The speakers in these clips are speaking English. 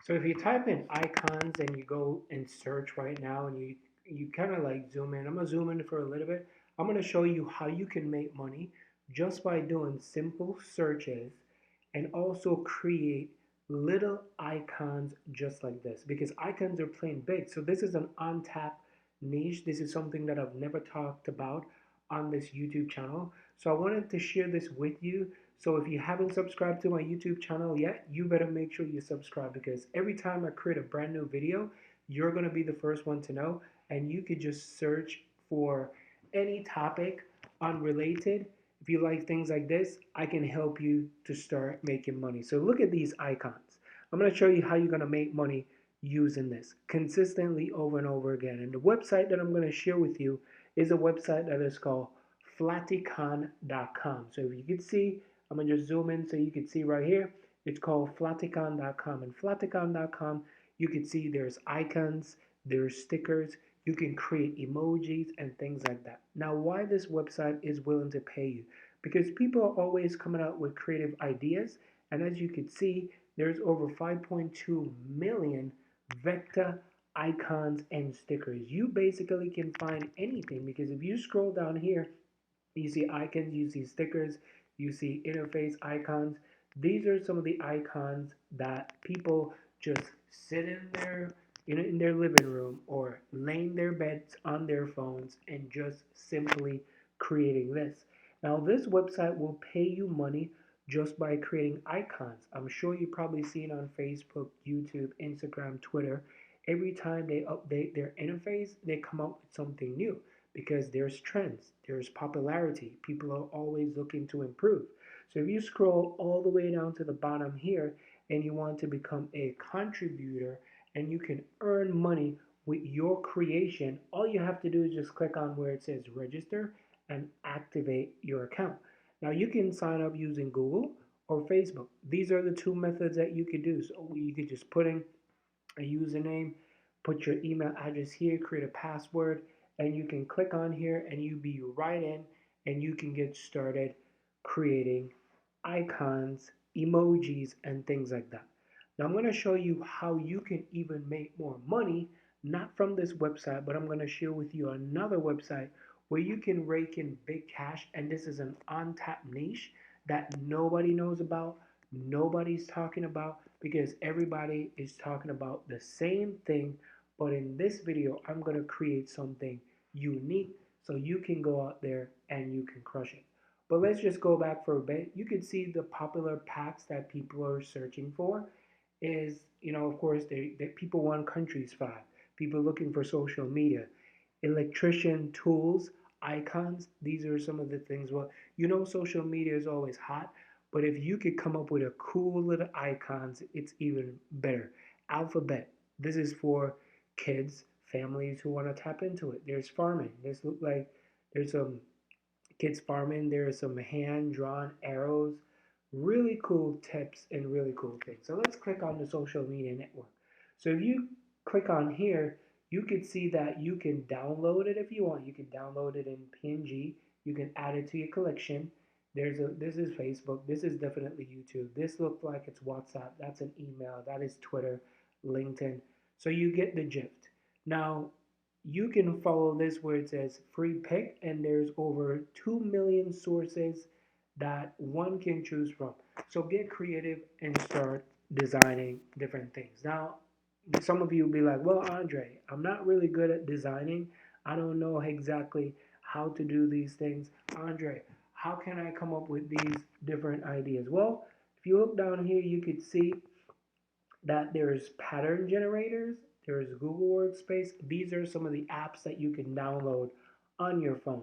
So if you type in icons and you go and search right now and you kind of like zoom in. I'm gonna zoom in for a little bit. I'm gonna show you how you can make money just by doing simple searches and also create little icons just like this because icons are plain big. So this is an untapped niche. This is something that I've never talked about on this YouTube channel. So I wanted to share this with you. So if you haven't subscribed to my YouTube channel yet, you better make sure you subscribe because every time I create a brand new video, you're going to be the first one to know. And you could just search for any topic unrelated. If you like things like this, I can help you to start making money. So look at these icons. I'm going to show you how you're going to make money using this consistently over and over again. And the website that I'm going to share with you is a website that is called Flaticon.com. So if you can see, I'm going to just zoom in so you can see right here. It's called Flaticon.com. And Flaticon.com, you can see there's icons, there's stickers, you can create emojis and things like that. Now, why this website is willing to pay you? Because people are always coming out with creative ideas. And as you can see, there's over 5.2 million vector icons and stickers. You basically can find anything because if you scroll down here, you see icons, you see stickers, you see interface icons. These are some of the icons that people just sit in their in their living room or laying their beds on their phones and just simply creating this. Now this website will pay you money just by creating icons. I'm sure you probably seen on Facebook, YouTube, Instagram, Twitter. Every time they update their interface, they come up with something new because there's trends, there's popularity. People are always looking to improve. So if you scroll all the way down to the bottom here and you want to become a contributor and you can earn money with your creation, all you have to do is just click on where it says register and activate your account. Now you can sign up using Google or Facebook. These are the two methods that you could do. So you could just put in a username, put your email address here, create a password, and you can click on here and you be right in and you can get started creating icons, emojis, and things like that. Now I'm going to show you how you can even make more money, not from this website, but I'm going to share with you another website where you can rake in big cash, and this is an untapped niche that nobody knows about, nobody's talking about, because everybody is talking about the same thing. But in this video, I'm going to create something unique so you can go out there and you can crush it. But let's just go back for a bit. You can see the popular packs that people are searching for is, of course, people want countries five, people looking for social media, electrician tools, icons. These are some of the things. Well, social media is always hot, but if you could come up with a cool little icons, it's even better. Alphabet. This is for kids, families who want to tap into it. There's farming. This look like there's some kids farming. There's some hand drawn arrows. Really cool tips and really cool things. So let's click on the social media network. So if you click on here, you can see that you can download it if you want. You can download it in PNG. You can add it to your collection. This is Facebook. This is definitely YouTube. This looks like it's WhatsApp. That's an email. That is Twitter, LinkedIn. So you get the gist. Now you can follow this where it says free pick, and there's over 2 million sources that one can choose from. So get creative and start designing different things. Now, some of you will be like, well, Andre, I'm not really good at designing. I don't know exactly how to do these things. Andre, how can I come up with these different ideas? Well, if you look down here, you could see that there's pattern generators, there's Google Workspace. These are some of the apps that you can download on your phone.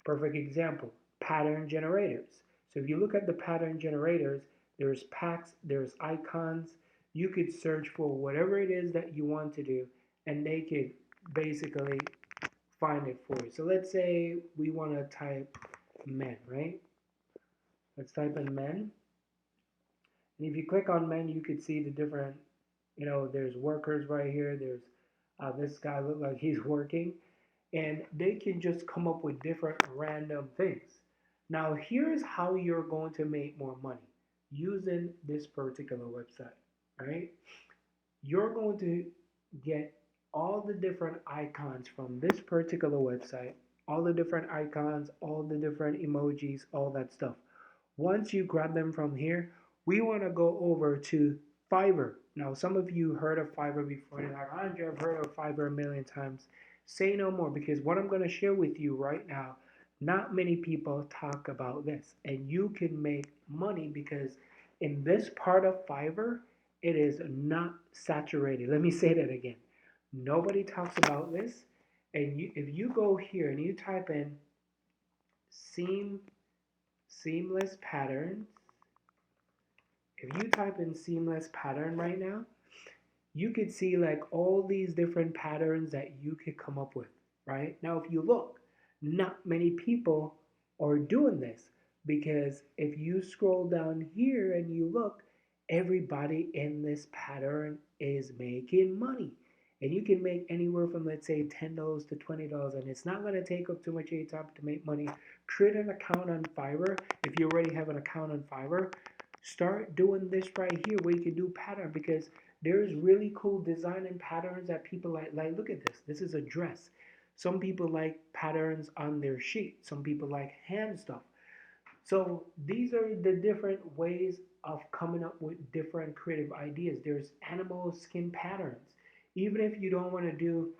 Perfect example, pattern generators. So if you look at the pattern generators, there's packs, there's icons. You could search for whatever it is that you want to do, and they could basically find it for you. So let's say we want to type men, right? Let's type in men. And if you click on men, you could see the different, there's workers right here. There's this guy look like he's working. And they can just come up with different random things. Now, here's how you're going to make more money using this particular website, right? you're going to get all the different icons from this particular website, all the different icons, all the different emojis, all that stuff. Once you grab them from here, we want to go over to Fiverr. Now, some of you heard of Fiverr before. You're like, Andre, I've heard of Fiverr a million times. Say no more, because what I'm going to share with you right now, not many people talk about this. And you can make money because in this part of Fiverr, it is not saturated. Let me say that again. Nobody talks about this. And if you go here and you type in seamless patterns, if you type in seamless pattern right now, you could see like all these different patterns that you could come up with, right? Now, if you look, not many people are doing this, because if you scroll down here and you look, everybody in this pattern is making money. And you can make anywhere from, let's say, $10 to $20, and it's not going to take up too much of your time to make money. Create an account on Fiverr. If you already have an account on Fiverr, start doing this right here where you can do pattern, because there's really cool design and patterns that people like. Like, look at this. This is a dress. Some people like patterns on their sheet. Some people like hand stuff. So these are the different ways of coming up with different creative ideas. There's animal skin patterns. Even if you don't want to do,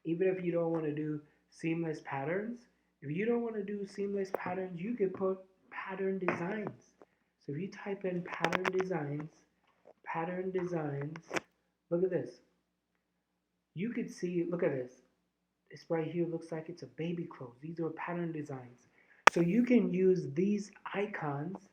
even if you don't want to do seamless patterns, if you don't want to do seamless patterns, you could put pattern designs. So if you type in pattern designs, look at this. You could see, look at this. This right here looks like it's a baby clothes. These are pattern designs. So you can use these icons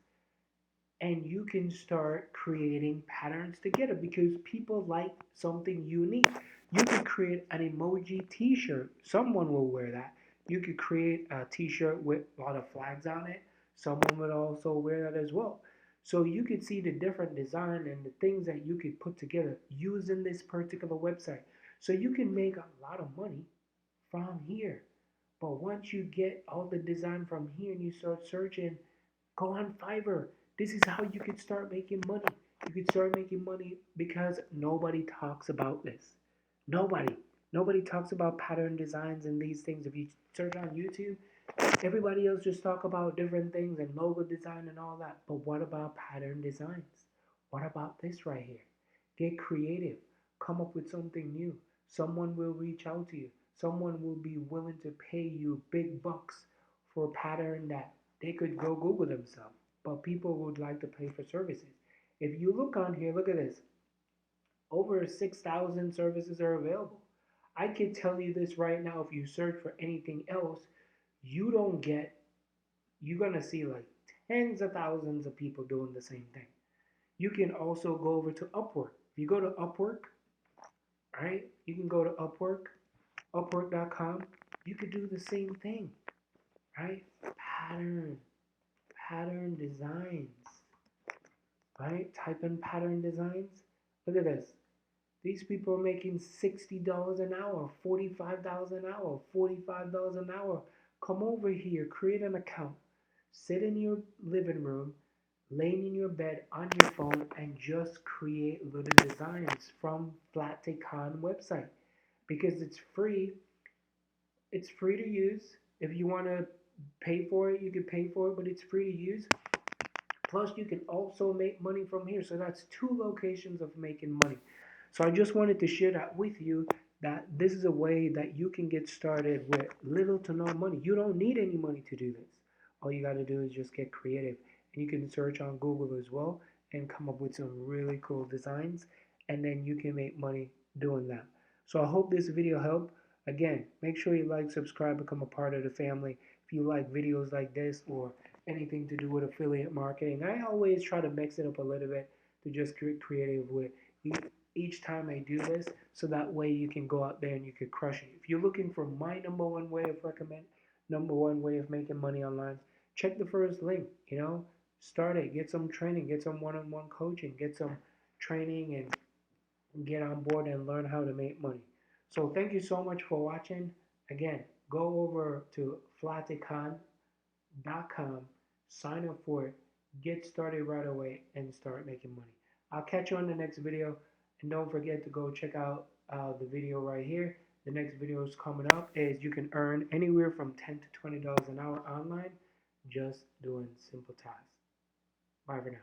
and you can start creating patterns together, because people like something unique. You could create an emoji t-shirt. Someone will wear that. You could create a t-shirt with a lot of flags on it. Someone would also wear that as well. So you could see the different design and the things that you could put together using this particular website. So you can make a lot of money from here. But once you get all the design from here and you start searching, go on Fiverr. This is how you could start making money. You could start making money because nobody talks about this. Nobody. Nobody talks about pattern designs and these things. If you search on YouTube, everybody else just talk about different things and logo design and all that. But what about pattern designs? What about this right here? Get creative. Come up with something new. Someone will reach out to you. Someone will be willing to pay you big bucks for a pattern that they could go Google themselves. But people would like to pay for services. If you look on here, look at this. Over 6,000 services are available. I can tell you this right now, if you search for anything else, you don't get, you're going to see like tens of thousands of people doing the same thing. You can also go over to Upwork. If you go to Upwork, right, you can go to Upwork, Upwork.com. You could do the same thing, right? Pattern, pattern designs, right? Type in pattern designs. Look at this. These people are making $60 an hour, $45 an hour, $45 an hour. Come over here, create an account, sit in your living room, laying in your bed on your phone, and just create little designs from Flaticon website, because it's free. It's free to use. If you want to pay for it, you can pay for it, but it's free to use. Plus, you can also make money from here. So that's two locations of making money. So I just wanted to share that with you, that this is a way that you can get started with little to no money. You don't need any money to do this. All you got to do is just get creative. And you can search on Google as well and come up with some really cool designs. And then you can make money doing that. So I hope this video helped. Again, make sure you like, subscribe, become a part of the family. If you like videos like this or anything to do with affiliate marketing, I always try to mix it up a little bit to just get creative with each time I do this, so that way you can go out there and you can crush it. If you're looking for my number one way of making money online, check the first link. Start it, get some training, get some one-on-one coaching, get some training, and get on board and learn how to make money. So thank you so much for watching. Again, go over to Flaticon.com, sign up for it, get started right away, and start making money. I'll catch you on the next video. And don't forget to go check out the video right here. The next video is coming up is you can earn anywhere from $10 to $20 an hour online just doing simple tasks. Bye for now.